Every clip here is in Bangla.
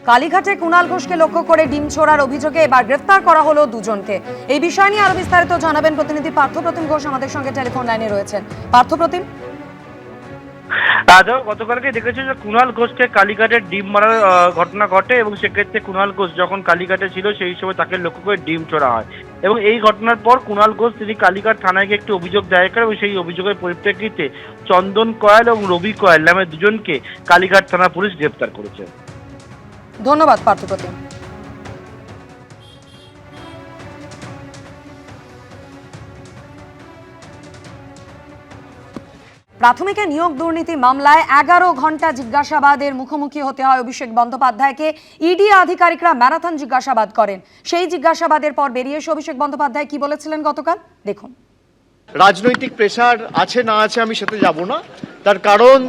কালীঘাটে কুণাল ঘোষকে লক্ষ্য করে ডিম ছোড়ার অভিযোগে এবার গ্রেফতার করা হলো দুজনকে। এই বিষয় নিয়ে আরো বিস্তারিত জানাবেন প্রতিনিধি পার্থপ্রতিম ঘোষ, আমাদের সঙ্গে টেলিফোন লাইনে রয়েছেন। পার্থপ্রতিম, গতকালকে দেখেছি যে কুণাল ঘোষকে কালীঘাটের ডিম মারার ঘটনা ঘটে এবং সেক্ষেত্রে কুণাল ঘোষ যখন কালীঘাটে ছিল সেই সময় তাকে লক্ষ্য করে ডিম ছোড়া হয় এবং এই ঘটনার পর কুণাল ঘোষ তিনি কালীঘাট থানায় গিয়ে একটি অভিযোগ দায়ের করেন এবং সেই অভিযোগের পরিপ্রেক্ষিতে চন্দন কয়াল এবং রবি কয়াল নামে দুজনকে কালীঘাট থানা পুলিশ গ্রেপ্তার করেছে। ধন্যবাদ পার্থপ্রতিম। প্রাথমিকে নিয়োগ দুর্নীতি মামলায় 11 ঘন্টা জিজ্ঞাসাবাদের মুখোমুখি হতে হয় অভিষেক বন্দ্যোপাধ্যায়কে। ইডি আধিকারিকরা ম্যারাথন জিজ্ঞাসাবাদ করেন। সেই জিজ্ঞাসাবাদের পর বেরিয়ে এসে অভিষেক বন্দ্যোপাধ্যায় কি বলেছিলেন গতকাল দেখুন। রাজনৈতিক প্রেসার আছে না আছে আমি সেটা যাব না, তার কারণ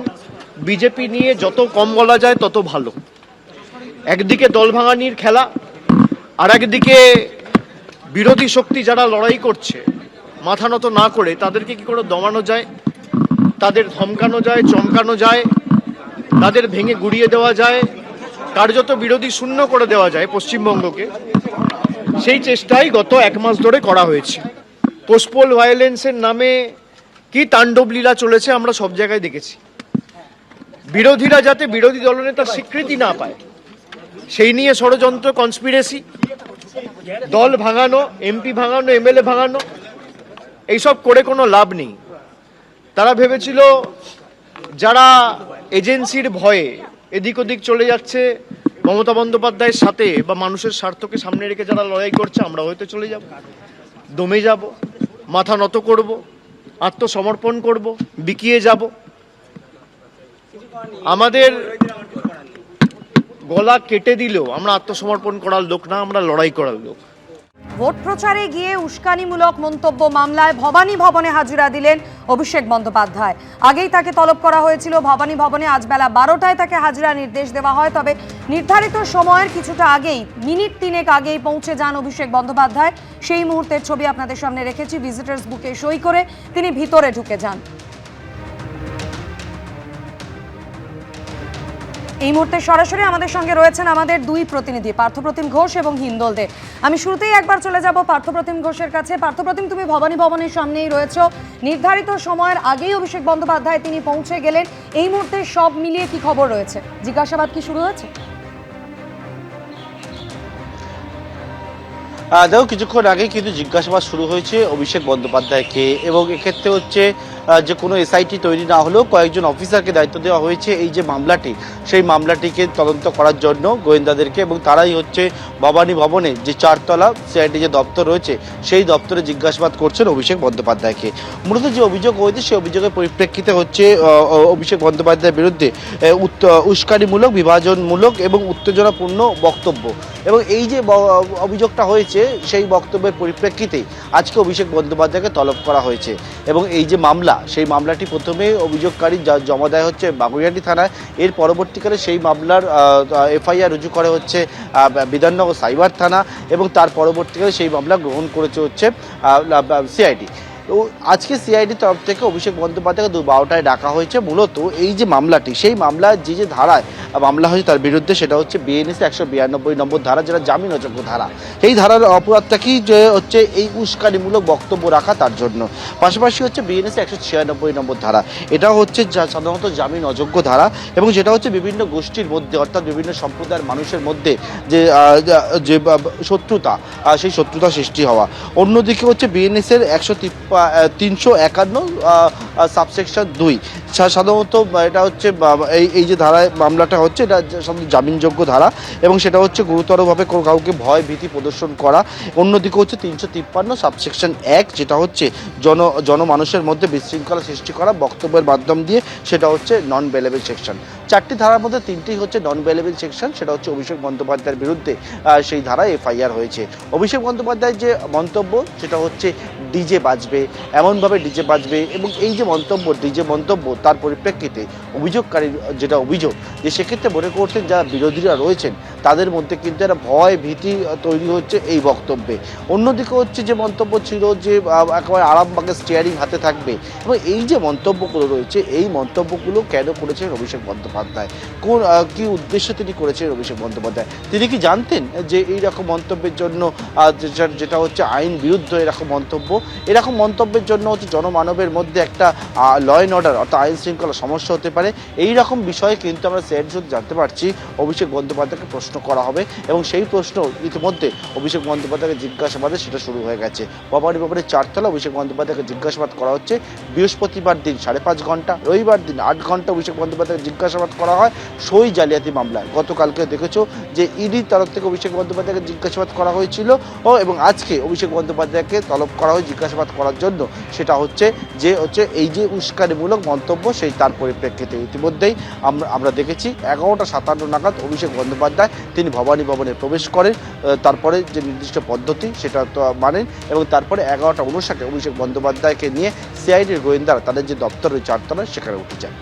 বিজেপি নিয়ে যত কম বলা যায় তত ভালো। একদিকে দল ভাঙানির খেলা, আর একদিকে বিরোধী শক্তি যারা লড়াই করছে মাথা নত না করে তাদেরকে কি করে দমানো যায়, তাদের ধমকানো যায়, চমকানো যায়, তাদের ভেঙে গুড়িয়ে দেওয়া যায়, কার্যত বিরোধী শূন্য করে দেওয়া যায় পশ্চিমবঙ্গকে, সেই চেষ্টাই গত 1 মাস ধরে করা হয়েছে। পোস্টপোল ভায়োলেন্সের নামে কি তাণ্ডব লীলা চলেছে আমরা সব জায়গায় দেখেছি। বিরোধীরা যাতে বিরোধী দলনেতার স্বীকৃতি না পায় সেই নিয়ে ষড়যন্ত্র, কনস্পিরেসি, দল ভাঙানো, এমপি ভাঙানো, এমএলএ ভাঙানো, এইসব করে কোনো লাভ নেই। তারা ভেবেছিল যারা এজেন্সির ভয়ে এদিক ওদিক চলে যাচ্ছে মমতা বন্দ্যোপাধ্যায়ের সাথে বা মানুষের স্বার্থকে সামনে রেখে যারা লড়াই করছে আমরা হয়তো চলে যাব, দমে যাব, মাথা নত করব, আত্মসমর্পণ করব, বিকিয়ে যাব। আমাদের গলা কেটে দিলেও আমরা আত্মসমর্পণ করার লোক না, আমরা লড়াই করার লোক। ভোট প্রচারে গিয়ে উস্কানিমূলক মন্তব্য মামলায় ভবানী ভবনে হাজিরা দিলেন অভিষেক বন্দ্যোপাধ্যায়। আগেই তাকে তলব করা হয়েছিল ভবানী ভবনে। আজ বেলা 12টায় তাকে হাজিরা নির্দেশ দেওয়া হয়, তবে নির্ধারিত সময়ের কিছুটা আগেই, মিনিট 3 আগেই পৌঁছে যান অভিষেক বন্দ্যোপাধ্যায়। সেই মুহূর্তের ছবি আপনাদের সামনে রেখেছি। ভিজিটার্স বুকে সই করে তিনি ভিতরে ঢুকে যান। এই মুহূর্তে সরাসরি আমাদের সঙ্গে রয়েছেন আমাদের দুই প্রতিনিধি পার্থপ্রতিম ঘোষ এবং হিন্দল দে। আমি শুরুতেই একবার চলে যাব পার্থপ্রতিম ঘোষের কাছে। পার্থপ্রতিম, তুমি ভবানী ভবনের সামনেই রয়েছো। নির্ধারিত সময়ের আগেই অভিষেক বন্দ্যোপাধ্যায় তিনি পৌঁছে গেলেন। এই মুহূর্তে সব মিলিয়ে কি খবর রয়েছে? জিজ্ঞাসাবাদ কি শুরু হয়েছে? দেখো, কিছুক্ষণ আগে কিন্তু জিজ্ঞাসাবাদ শুরু হয়েছে অভিষেক বন্দ্যোপাধ্যায়কে, এবং এক্ষেত্রে হচ্ছে যে কোনো এসআইটি তৈরি না হলেও কয়েকজন অফিসারকে দায়িত্ব দেওয়া হয়েছে এই যে মামলাটি, সেই মামলাটিকে তদন্ত করার জন্য গোয়েন্দাদেরকে, এবং তারাই হচ্ছে ভবানী ভবনে যে 4 তলা সিআইডি যে দপ্তর রয়েছে সেই দপ্তরে জিজ্ঞাসাবাদ করছেন অভিষেক বন্দ্যোপাধ্যায়কে। মূলত যে অভিযোগ হয়েছে সেই অভিযোগের পরিপ্রেক্ষিতে হচ্ছে অভিষেক বন্দ্যোপাধ্যায়ের বিরুদ্ধে উস্কানিমূলক, বিভাজনমূলক এবং উত্তেজনাপূর্ণ বক্তব্য, এবং এই যে অভিযোগটা হয়েছে সেই বক্তব্যের পরিপ্রেক্ষিতে আজকে অভিষেক বন্দ্যোপাধ্যায়কে তলব করা হয়েছে। এবং এই যে মামলা, সেই মামলাটি প্রথমে অভিযোগকারী জমা দেয় হচ্ছে বাগুইআটি থানায়। এর পরবর্তীকালে সেই মামলার এফআইআর রুজু করে হচ্ছে বিধাননগর সাইবার থানা, এবং তার পরবর্তীকালে সেই মামলা গ্রহণ করেছে হচ্ছে সিআইডি। তো আজকে সিআইডির তরফ থেকে অভিষেক বন্দ্যোপাধ্যায়কে 12টায় ডাকা হয়েছে। মূলত এই যে মামলাটি, সেই মামলার যে ধারায় মামলা হয়েছে তার বিরুদ্ধে, সেটা হচ্ছে বিএনএসি 192 নম্বর ধারা, যেটা জামিন অযোগ্য ধারা। এই ধারার অপরাধটা কি, যে হচ্ছে এই উস্কানিমূলক বক্তব্য রাখা, তার জন্য। পাশাপাশি হচ্ছে বিএনএসি 196 নম্বর ধারা, এটাও হচ্ছে সাধারণত জামিন অযোগ্য ধারা, এবং যেটা হচ্ছে বিভিন্ন গোষ্ঠীর মধ্যে, অর্থাৎ বিভিন্ন সম্প্রদায়ের মানুষের মধ্যে যে শত্রুতা, সেই শত্রুতা সৃষ্টি হওয়া। অন্যদিকে হচ্ছে বিএনএসের 351 সাবসেকশন 2, সাধারণত এটা হচ্ছে এই যে ধারায় মামলাটা হচ্ছে, এটা সাধারণত জামিনযোগ্য ধারা, এবং সেটা হচ্ছে গুরুতরভাবে কাউকে ভয় ভীতি প্রদর্শন করা। অন্যদিকে হচ্ছে 353 সাবসেকশন 1, যেটা হচ্ছে জনমানুষের মধ্যে বিশৃঙ্খলা সৃষ্টি করা বক্তব্যের মাধ্যম দিয়ে, সেটা হচ্ছে নন বেলেবল সেকশন। 4টি ধারার মধ্যে 3টি হচ্ছে নন বেলেবল সেকশন, সেটা হচ্ছে অভিষেক বন্দ্যোপাধ্যায়ের বিরুদ্ধে সেই ধারায় এফআইআর হয়েছে। অভিষেক বন্দ্যোপাধ্যায়ের যে মন্তব্য, সেটা হচ্ছে ডিজে বাজবে, এমনভাবে ডিজে বাজবে, এবং এই যে মন্তব্য, ডিজে মন্তব্য, তার পরিপ্রেক্ষিতে অভিযোগকারীর যেটা অভিযোগ, যে সেক্ষেত্রে মনে করছেন যারা বিরোধীরা রয়েছেন তাদের মধ্যে কিন্তু একটা ভয় ভীতি তৈরি হচ্ছে এই বক্তব্যে। অন্যদিকে হচ্ছে যে মন্তব্য ছিল যে একেবারে আরামবাগের স্টিয়ারিং হাতে থাকবে, এবং এই যে মন্তব্যগুলো রয়েছে এই মন্তব্যগুলো কেন করেছেন অভিষেক বন্দ্যোপাধ্যায়, কোন কি উদ্দেশ্যে তিনি করেছেন অভিষেক বন্দ্যোপাধ্যায়? তিনি কি জানতেন যে এই রকম মন্তব্যের জন্য যেটা হচ্ছে আইন বিরুদ্ধ এরকম মন্তব্যের জন্য হচ্ছে জনমানবের মধ্যে একটা ল অ্যান্ড অর্ডার অর্থাৎ আইন শৃঙ্খলা সমস্যা হতে পারে? এই রকম বিষয়ে কিন্তু আমরা সেট জানতে পারছি অভিষেক বন্দ্যোপাধ্যায়কে প্রশ্ন করা হবে, এবং সেই প্রশ্ন ইতিমধ্যে অভিষেক বন্দ্যোপাধ্যায়কে জিজ্ঞাসাবাদে সেটা শুরু হয়ে গেছে। ভবানী ভবনের 4 তলা অভিষেক বন্দ্যোপাধ্যায়কে জিজ্ঞাসাবাদ করা হচ্ছে। বৃহস্পতিবার দিন 5.5 ঘন্টা, রবিবার দিন 8 ঘন্টা অভিষেক বন্দ্যোপাধ্যায়কে জিজ্ঞাসাবাদ করা হয় সই জালিয়াতি মামলায়। গতকালকে দেখেছো যে ইডির তরফ থেকে অভিষেক বন্দ্যোপাধ্যায়কে জিজ্ঞাসাবাদ করা হয়েছিল, এবং আজকে অভিষেক বন্দ্যোপাধ্যায়কে তলব করা হয় জিজ্ঞাসাবাদ করার জন্য। সেটা হচ্ছে এই যে উস্কানিমূলক মন্তব্য সেই তার পরিপ্রেক্ষিতে ইতিমধ্যেই আমরা দেখেছি 11:57 নাগাদ অভিষেক বন্দ্যোপাধ্যায় তিনি ভবানী ভবনে প্রবেশ করেন। তারপরে যে নির্দিষ্ট পদ্ধতি সেটা তো মানেন, এবং তারপরে 11:59 অভিষেক বন্দ্যোপাধ্যায়কে নিয়ে সিআইডির গোয়েন্দারা তাদের যে দপ্তর ওই 4 তলায় সেখানে উঠে যায়।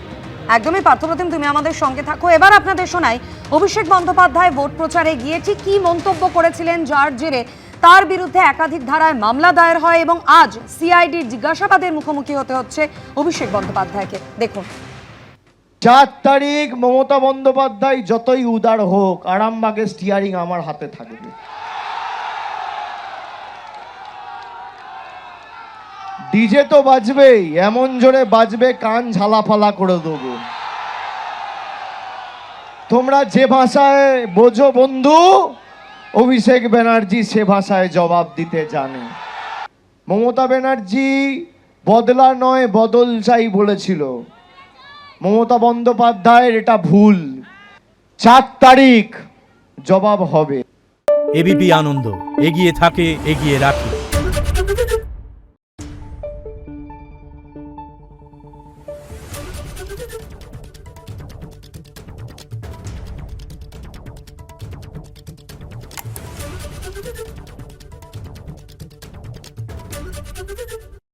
একদমই পার্থপ্রতিম, তুমি আমাদের সঙ্গে থাকো। এবার আপনাদের শোনাই অভিষেক বন্দ্যোপাধ্যায় ভোট প্রচারে গিয়ে ঠিক কি মন্তব্য করেছিলেন, যার জেরে তার বিরুদ্ধে একাধিক ধারায় মামলা দায়ের হয় এবং আজ সিআইডির জিজ্ঞাসাবাদের মুখোমুখি হতে হচ্ছে অভিষেক বন্দ্যোপাধ্যায়কে। দেখুন। 4 তারিখ মমতা বন্দ্যোপাধ্যায় যতই উদার হোক, আরামবাগের স্টিয়ারিং আমার হাতে থাকবে। ডিজে তো বাজবেই, এমন জোরে বাজবে কান ঝালাফালা করে দেবো। তোমরা যে ভাষায় বোঝো বন্ধু, অভিষেক ব্যানার্জি সে ভাষায় জবাব দিতে জানে। মমতা ব্যানার্জি বদলা নয় বদল চাই বলেছিল, মমতা বন্দ্যোপাধ্যায়ের এটা ভুল। 4 তারিখ জবাব হবে। এবিপি আনন্দ, এগিয়ে থাকে, এগিয়ে রাখে।